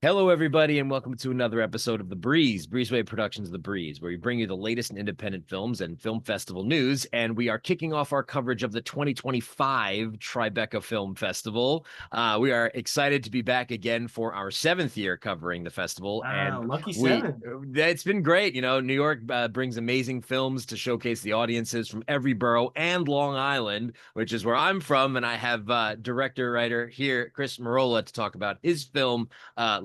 Hello, everybody, and welcome to another episode of The Breeze, Breezeway Productions The Breeze, where we bring you the latest in independent films and film festival news. And we are kicking off our coverage of the 2025 Tribeca Film Festival. We are excited to be back again for our seventh year covering the festival. Wow, And lucky seven. it's been great. New York brings amazing films to showcase the audiences from every borough and Long Island, which is where I'm from. And I have writer here, Chris Merola, to talk about his film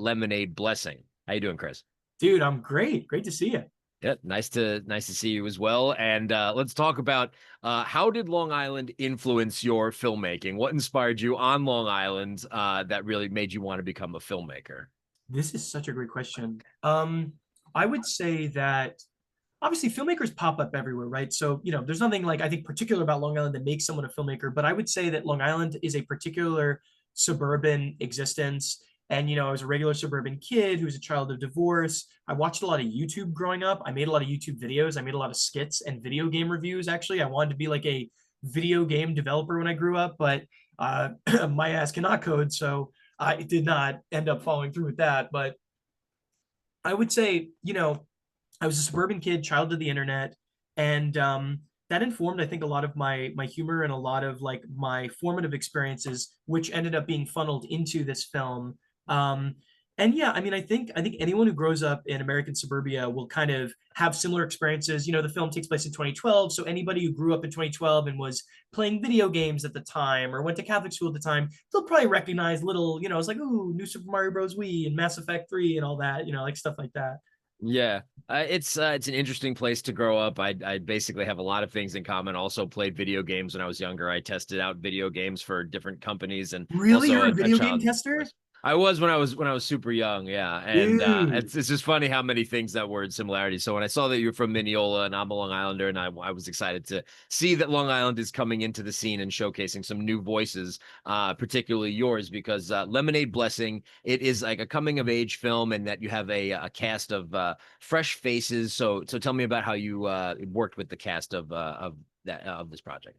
Lemonade Blessing. How you doing, Chris? Dude, I'm great. Great to see you. Yeah, nice to see you as well. And let's talk about how did Long Island influence your filmmaking? What inspired you on Long Island that really made you want to become a filmmaker? This is such a great question. I would say that obviously filmmakers pop up everywhere, right? So, there's nothing like I think particular about Long Island that makes someone a filmmaker, but I would say that Long Island is a particular suburban existence. And, I was a regular suburban kid who was a child of divorce. I watched a lot of YouTube growing up. I made a lot of YouTube videos. I made a lot of skits and video game reviews, actually. I wanted to be like a video game developer when I grew up, but my ass cannot code. So I did not end up following through with that. But I would say, I was a suburban kid, child of the internet, and that informed, I think, a lot of my humor and a lot of like my formative experiences, which ended up being funneled into this film. Um, and yeah, I mean, I think anyone who grows up in American suburbia will kind of have similar experiences. The film takes place in 2012, so anybody who grew up in 2012 and was playing video games at the time or went to Catholic school at the time, they'll probably recognize little, it's like, ooh, New Super Mario Bros. Wii and Mass Effect 3 and all that, like stuff like that. Yeah, it's an interesting place to grow up. I basically have a lot of things in common. Also played video games when I was younger. I tested out video games for different companies and Really, also you're a a video game child. tester? I was when I was super young, yeah, and Dude. it's just funny how many things that word similarities. So when I saw that you're from Mineola and I'm a Long Islander, and I was excited to see that Long Island is coming into the scene and showcasing some new voices, particularly yours, because Lemonade Blessing, it is like a coming of age film, and that you have a cast of fresh faces. So tell me about how you worked with the cast of this project.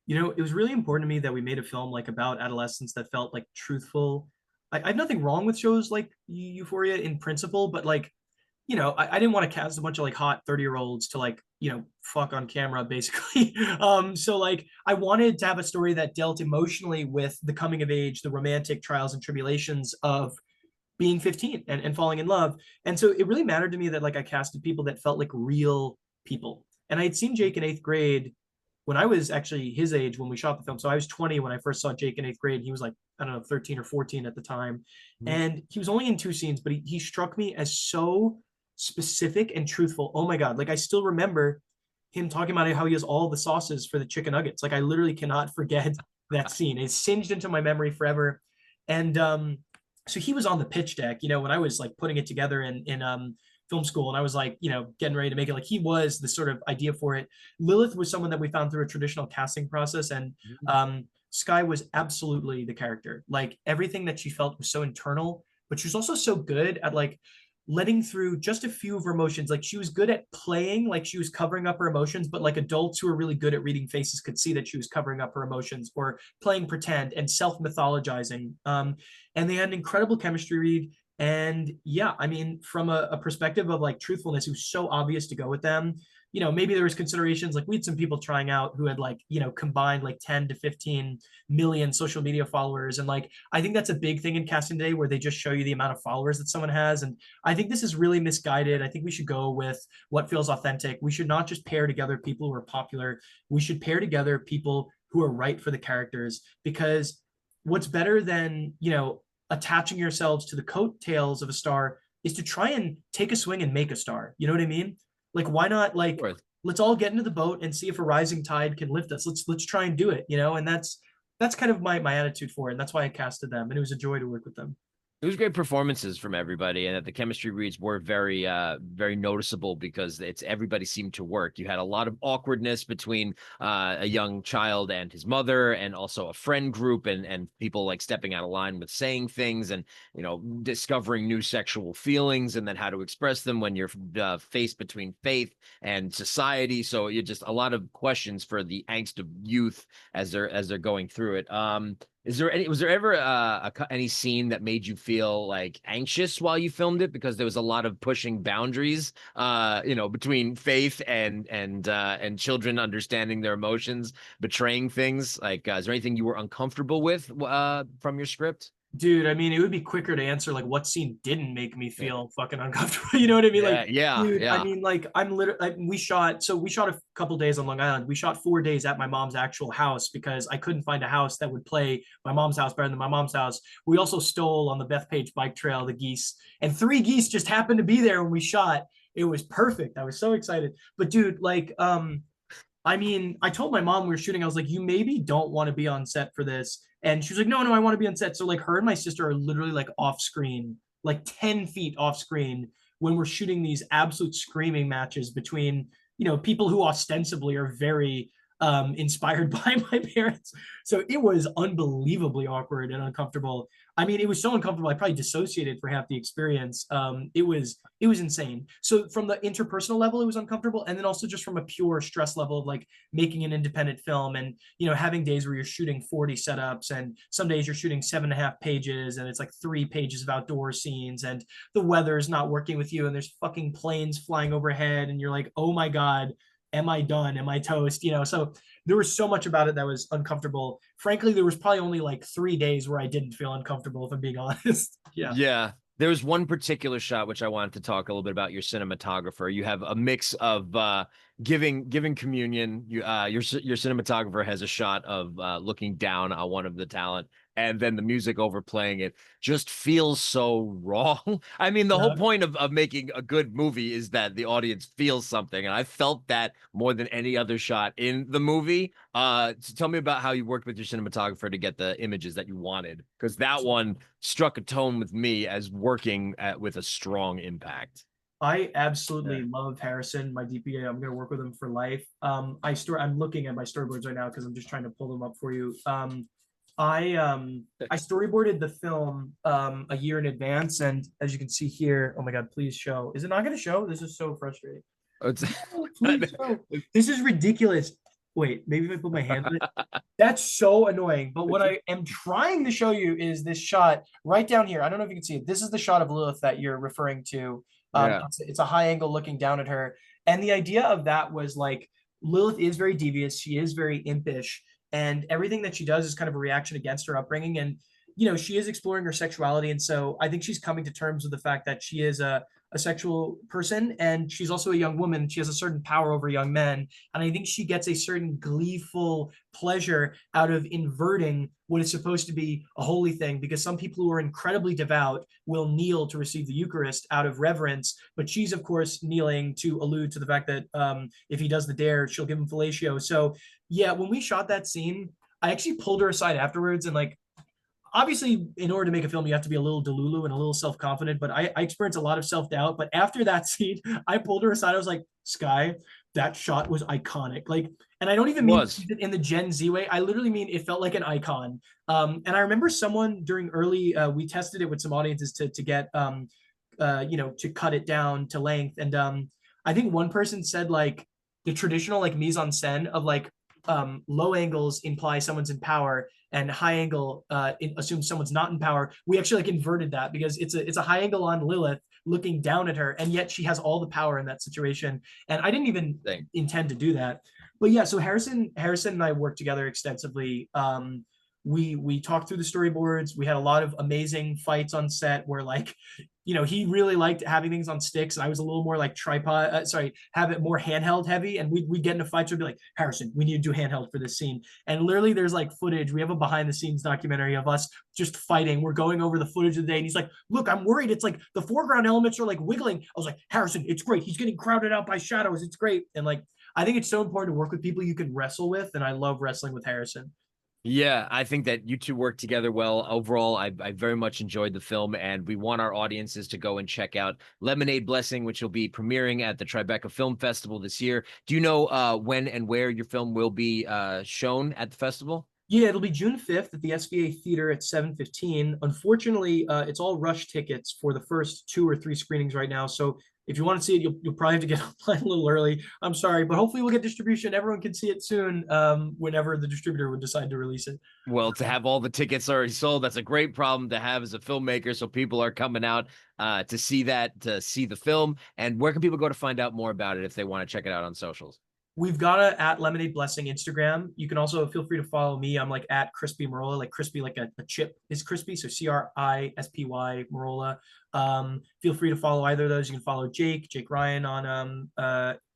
It was really important to me that we made a film like about adolescence that felt like truthful. I have nothing wrong with shows like Euphoria in principle, but like, I didn't want to cast a bunch of like hot 30-year-olds to like, fuck on camera basically. So like I wanted to have a story that dealt emotionally with the coming of age, the romantic trials and tribulations of being 15 and falling in love. And so it really mattered to me that like I casted people that felt like real people. And I had seen Jake in eighth grade when I was actually his age when we shot the film. So I was 20 when I first saw Jake in eighth grade. He was like, I don't know, 13 or 14 at the time. Mhm. And he was only in two scenes, but he struck me as so specific and truthful. Oh my God. Like I still remember him talking about how he has all the sauces for the chicken nuggets. Like I literally cannot forget that scene. It's singed into my memory forever. And so he was on the pitch deck, when I was like putting it together in film school and I was like, getting ready to make it. Like he was the sort of idea for it. Lilith was someone that we found through a traditional casting process, and Sky was absolutely the character. Like everything that she felt was so internal, but she was also so good at like letting through just a few of her emotions. Like she was good at playing, like she was covering up her emotions, but like adults who are really good at reading faces could see that she was covering up her emotions or playing pretend and self mythologizing. And they had an incredible chemistry read. And yeah, I mean, from a perspective of like truthfulness, it was so obvious to go with them. Maybe there was considerations like we had some people trying out who had like, combined like 10 to 15 million social media followers. And like, I think that's a big thing in casting today where they just show you the amount of followers that someone has. And I think this is really misguided. I think we should go with what feels authentic. We should not just pair together people who are popular. We should pair together people who are right for the characters, because what's better than, attaching yourselves to the coattails of a star is to try and take a swing and make a star. You know what I mean? Like, why not like let's all get into the boat and see if a rising tide can lift us. Let's try and do it, and that's kind of my attitude for it. And that's why I casted them. And it was a joy to work with them. It was great performances from everybody, and that the chemistry reads were very noticeable because it's everybody seemed to work. You had a lot of awkwardness between a young child and his mother, and also a friend group, and people like stepping out of line with saying things, and discovering new sexual feelings, and then how to express them when you're faced between faith and society. So you just a lot of questions for the angst of youth as they're going through it. Was there ever any scene that made you feel like anxious while you filmed it because there was a lot of pushing boundaries, between faith and children understanding their emotions, betraying things? Like, is there anything you were uncomfortable with from your script? Dude, I mean, it would be quicker to answer like what scene didn't make me Yeah, feel fucking uncomfortable. You know what I mean? Like, yeah, yeah, dude, I yeah. mean, like, I'm literally, we shot a couple days on Long Island. We shot 4 days at my mom's actual house because I couldn't find a house that would play my mom's house better than my mom's house. We also stole on the Bethpage bike trail the geese, and 3 geese just happened to be there when we shot. It was perfect. I was so excited. But dude, like, I mean, I told my mom we were shooting, I was like, you maybe don't want to be on set for this. And she was like, no, no, I want to be on set. So like her and my sister are literally like off screen, like 10 feet off screen when we're shooting these absolute screaming matches between, people who ostensibly are very inspired by my parents. So it was unbelievably awkward and uncomfortable. I mean, it was so uncomfortable. I probably dissociated for half the experience. It was insane. So from the interpersonal level, it was uncomfortable, and then also just from a pure stress level of like making an independent film, and having days where you're shooting 40 setups, and some days you're shooting 7.5 pages, and it's like 3 pages of outdoor scenes, and the weather is not working with you, and there's fucking planes flying overhead, and you're like, oh my god, am I done? Am I toast? So there was so much about it that was uncomfortable. Frankly, there was probably only like 3 days where I didn't feel uncomfortable, if I'm being honest. Yeah. Yeah. There was one particular shot which I wanted to talk a little bit about your cinematographer. You have a mix of giving communion. Your cinematographer has a shot of looking down on one of the talent, and then the music overplaying it just feels so wrong. I mean, the whole Yeah. point of making a good movie is that the audience feels something, and I felt that more than any other shot in the movie. So tell me about how you worked with your cinematographer to get the images that you wanted, because that one struck a tone with me as working with a strong impact. I Yeah. absolutely love Harrison, my DPA. I'm gonna work with him for life. I'm looking at my storyboards right now because I'm just trying to pull them up for you. I storyboarded the film a year in advance, and as you can see here, oh my god, please show. Is it not gonna show? This is so frustrating. It's No, please show. This is ridiculous. Wait, maybe if I put my hand on it. That's so annoying. But what I am trying to show you is this shot right down here. I don't know if you can see it. This is the shot of Lilith that you're referring to. yeah. It's a high angle looking down at her. And the idea of that was like Lilith is very devious. She is very impish. And everything that she does is kind of a reaction against her upbringing. And, she is exploring her sexuality. And so I think she's coming to terms with the fact that she is a sexual person, and she's also a young woman. She has a certain power over young men, and I think she gets a certain gleeful pleasure out of inverting what is supposed to be a holy thing, because some people who are incredibly devout will kneel to receive the Eucharist out of reverence, but she's of course kneeling to allude to the fact that if he does the dare, she'll give him fellatio. So yeah, when we shot that scene, I actually pulled her aside afterwards, and like, obviously in order to make a film you have to be a little delulu and a little self-confident, but I experienced a lot of self-doubt. But after that scene, I pulled her aside. I was like, Sky, that shot was iconic. Like, and I don't even mean Was. in the Gen Z way. I literally mean it felt like an icon. And I remember someone during early we tested it with some audiences to get to cut it down to length. And I think one person said like the traditional like mise en scène of like low angles imply someone's in power, and high angle assumes someone's not in power. We actually like inverted that because it's a high angle on Lilith looking down at her, and yet she has all the power in that situation. And I didn't even Thing. intend to do that. But yeah, so Harrison and I worked together extensively. We talked through the storyboards. We had a lot of amazing fights on set where like he really liked having things on sticks, and I was a little more like tripod, have it more handheld heavy. And we'd get into fights. We'd be like, Harrison, we need to do handheld for this scene. And literally, there's like footage. We have a behind the scenes documentary of us just fighting. We're going over the footage of the day, and he's like, "Look, I'm worried. It's like the foreground elements are like wiggling." I was like, Harrison, it's great. He's getting crowded out by shadows. It's great. And like, I think it's so important to work with people you can wrestle with, and I love wrestling with Harrison. Yeah, I think that you two work together well. Overall, I very much enjoyed the film, and we want our audiences to go and check out Lemonade Blessing, which will be premiering at the Tribeca Film Festival this year. Do you know when and where your film will be shown at the festival? Yeah, it'll be June 5th at the SVA Theater at 7:15. Unfortunately, it's all rush tickets for the first 2 or 3 screenings right now. So if you want to see it, you'll probably have to get online a little early. I'm sorry, but hopefully we'll get distribution. Everyone can see it soon, whenever the distributor would decide to release it. Well, to have all the tickets already sold, that's a great problem to have as a filmmaker. So people are coming out to see that, to see the film. And where can people go to find out more about it if they want to check it out on socials? We've got a at Lemonade Blessing Instagram. You can also feel free to follow me. I'm like at Crispy Merola, like crispy, like a chip is crispy. So CRISPY Merola. Feel free to follow either of those. You can follow Jake Ryan on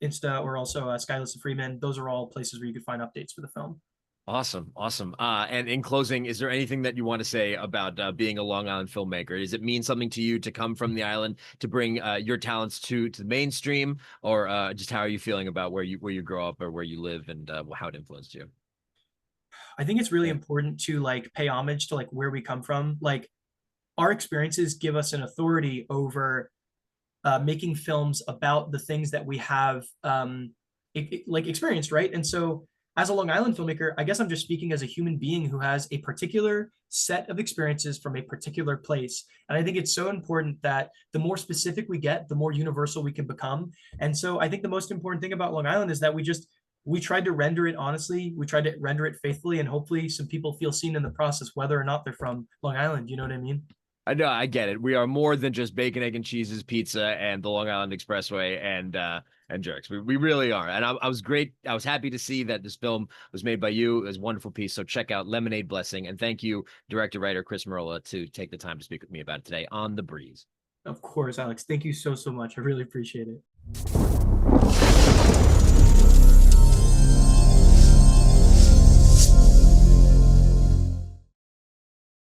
Insta, or also Skyless Freeman. Those are all places where you can find updates for the film. Awesome. Awesome. And in closing, is there anything that you want to say about being a Long Island filmmaker? Does it mean something to you to come from the island to bring your talents to the mainstream, or just how are you feeling about where you grow up or where you live, and how it influenced you? I think it's really important to like pay homage to like where we come from. Like our experiences give us an authority over making films about the things that we have like experienced, right? And so as a Long Island filmmaker, I guess I'm just speaking as a human being who has a particular set of experiences from a particular place. And I think it's so important that the more specific we get, the more universal we can become. And so I think the most important thing about Long Island is that we tried to render it honestly, we tried to render it faithfully, and hopefully some people feel seen in the process, whether or not they're from Long Island. You know what I mean? I know, I get it. We are more than just bacon, egg, and cheeses, pizza, and the Long Island Expressway, and jerks. We really are. And I was great. I was happy to see that this film was made by you. It was a wonderful piece. So check out Lemonade Blessing. And thank you, director, writer Chris Merola, to take the time to speak with me about it today on The Breeze. Of course, Alex. Thank you so much. I really appreciate it.